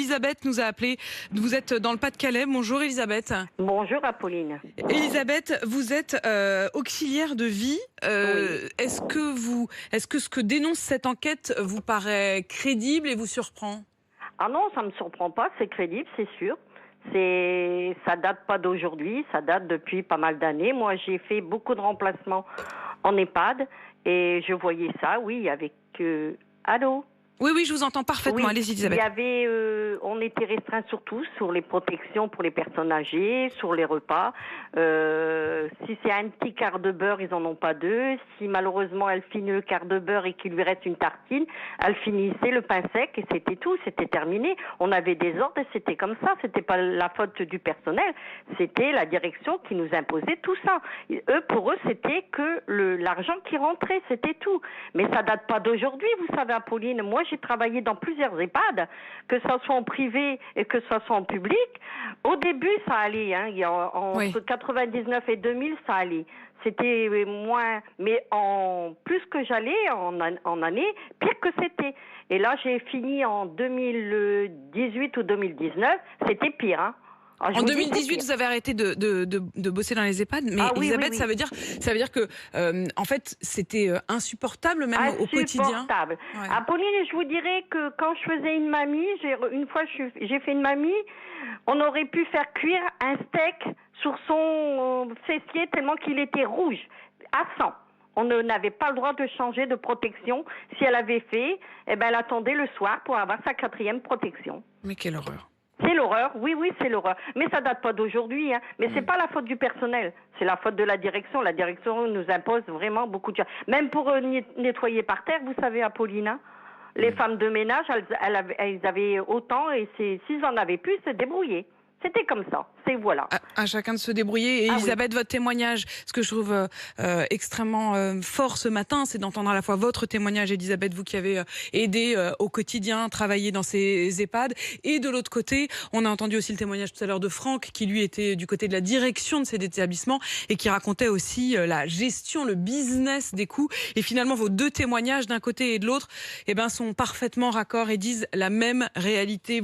Elisabeth nous a appelé. Vous êtes dans le Pas-de-Calais. Bonjour Elisabeth. Bonjour Apolline. Elisabeth, vous êtes auxiliaire de vie. Oui. Est-ce que ce que dénonce cette enquête vous paraît crédible et vous surprend? Ah non, ça me surprend pas, c'est crédible, c'est sûr. Ça date pas d'aujourd'hui, ça date depuis pas mal d'années. Moi, j'ai fait beaucoup de remplacements en EHPAD et je voyais ça, oui, avec... Allô? Oui, je vous entends parfaitement. Oui, Allez-y, Elisabeth. on était restreint surtout sur les protections pour les personnes âgées, sur les repas. Si c'est un petit quart de beurre, ils en ont pas deux. Si malheureusement elle finit le quart de beurre et qu'il lui reste une tartine, elle finissait le pain sec et c'était tout, c'était terminé. On avait des ordres et c'était comme ça. C'était pas la faute du personnel, c'était la direction qui nous imposait tout ça. Pour eux, c'était que l'argent qui rentrait, c'était tout. Mais ça date pas d'aujourd'hui, vous savez, Apolline. Moi, j'ai travaillé dans plusieurs EHPAD, que ça soit en privé et que ça soit en public. Au début, ça allait, hein. Entre 99 et 2000, ça allait. C'était moins, mais plus que j'allais en année, pire que c'était. Et là, j'ai fini en 2018 ou 2019, c'était pire, hein. En 2018, vous avez arrêté de bosser dans les EHPAD, mais Elisabeth, oui. ça veut dire que, en fait, c'était insupportable même au quotidien. Insupportable. Ouais. Apolline, je vous dirais que quand je faisais une mamie, une fois j'ai fait une mamie, on aurait pu faire cuire un steak sur son fessier tellement qu'il était rouge, à 100. On n'avait pas le droit de changer de protection. Si elle avait fait, elle attendait le soir pour avoir sa 4e protection. Mais quelle horreur. C'est l'horreur, oui, c'est l'horreur. Mais ça date pas d'aujourd'hui, hein. Mais c'est pas la faute du personnel, c'est la faute de la direction. La direction nous impose vraiment beaucoup de choses. Même pour nettoyer par terre, vous savez, Apollina, les femmes de ménage, elles avaient autant et s'ils en avaient plus, se débrouillaient. C'était comme ça, c'est voilà. À chacun de se débrouiller. Et Elisabeth, votre témoignage, ce que je trouve extrêmement fort ce matin, c'est d'entendre à la fois votre témoignage, Elisabeth, vous qui avez aidé au quotidien, travaillé dans ces EHPAD, et de l'autre côté, on a entendu aussi le témoignage tout à l'heure de Franck, qui lui était du côté de la direction de ces établissements et qui racontait aussi la gestion, le business des coûts. Et finalement, vos deux témoignages d'un côté et de l'autre, sont parfaitement raccords et disent la même réalité.